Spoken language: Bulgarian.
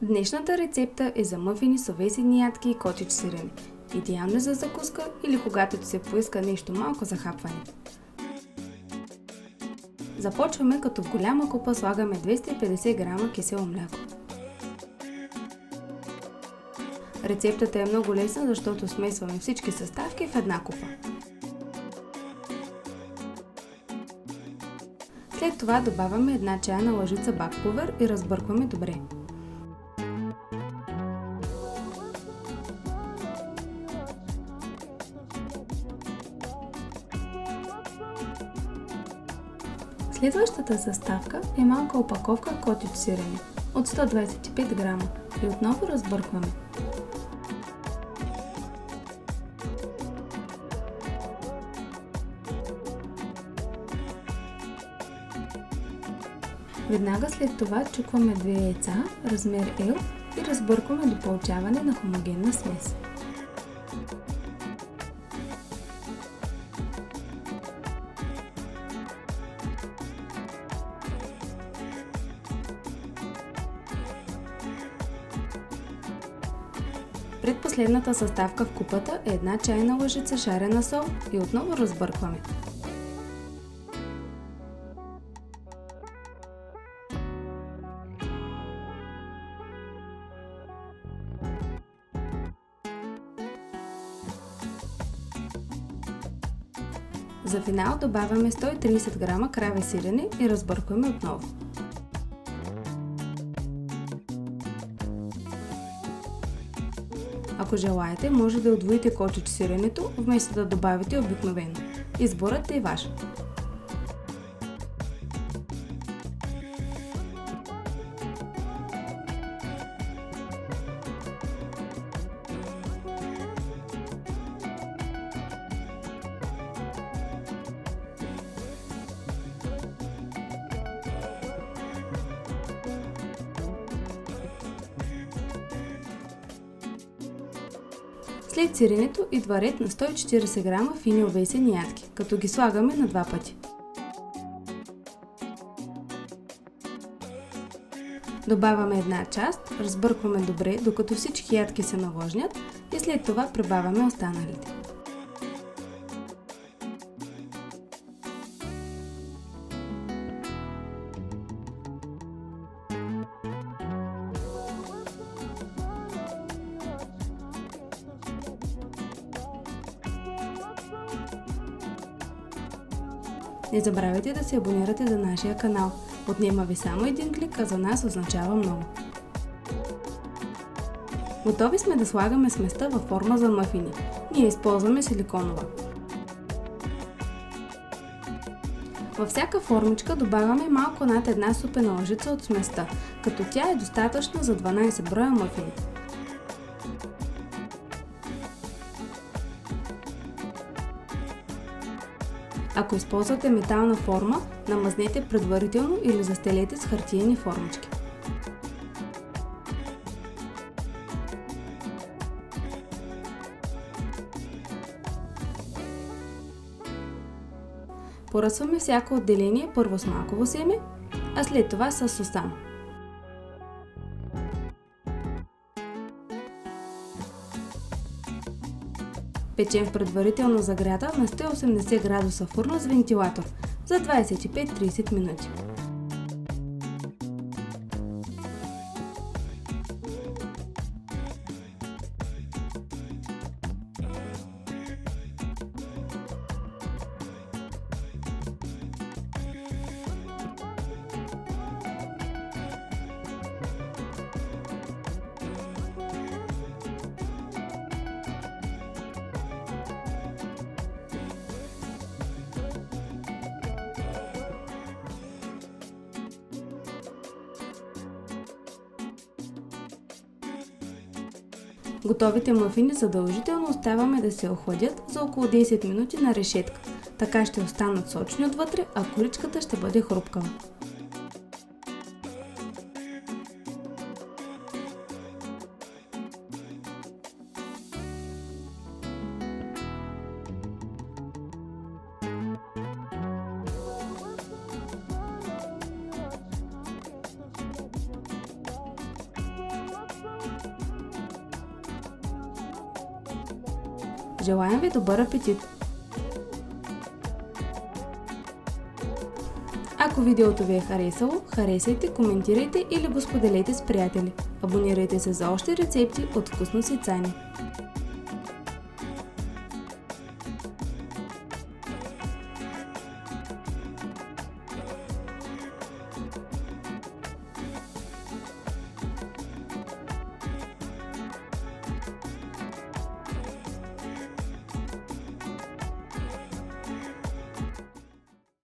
Днешната рецепта е за мъфини с овесени ядки и котич сирене. Идеално е за закуска или когато ти се поиска нещо малко за хапване. Започваме като в голяма купа слагаме 250 грама кисело мляко. Рецептата е много лесна, защото смесваме всички съставки в една купа. След това добавяме една чайна лъжица бакпулвер и разбъркваме добре. Следващата съставка е малка опаковка котич сирене от 125 грама и отново разбъркваме. Веднага след това чукваме 2 яйца, размер L и разбъркваме до получаване на хомогенна смес. Предпоследната съставка в купата е една чайна лъжица шарена сол и отново разбъркваме. За финал добавяме 130 грама краве сирене и разбъркваме отново. Ако желаете, може да удвоите котич сиренето, вместо да добавите обикновено. Изборът е ваш. След сиренето идва ред на 140 грама фини овесени ядки, като ги слагаме на два пъти. Добавяме една част, разбъркваме добре, докато всички ядки се навлажнят и след това прибавяме останалите. Не забравяйте да се абонирате за нашия канал. Отнема ви само един клик, а за нас означава много. Готови сме да слагаме сместа във форма за мъфини. Ние използваме силиконова. Във всяка формичка добавяме малко над една супена лъжица от сместа, като тя е достатъчна за 12 броя мъфини. Ако използвате метална форма, намазнете предварително или застелете с хартиени формички. Поръсваме всяко отделение първо с маково семе, а след това с сусам. Печем в предварително загрята на 180 градуса фурна с вентилатор за 25-30 минути. Готовите мъфини задължително оставяме да се охладят за около 10 минути на решетка. Така ще останат сочни отвътре, а коричката ще бъде хрупкава. Желаем ви добър апетит! Ако видеото ви е харесало, харесайте, коментирайте или го споделете с приятели. Абонирайте се за още рецепти от Вкусно сецание.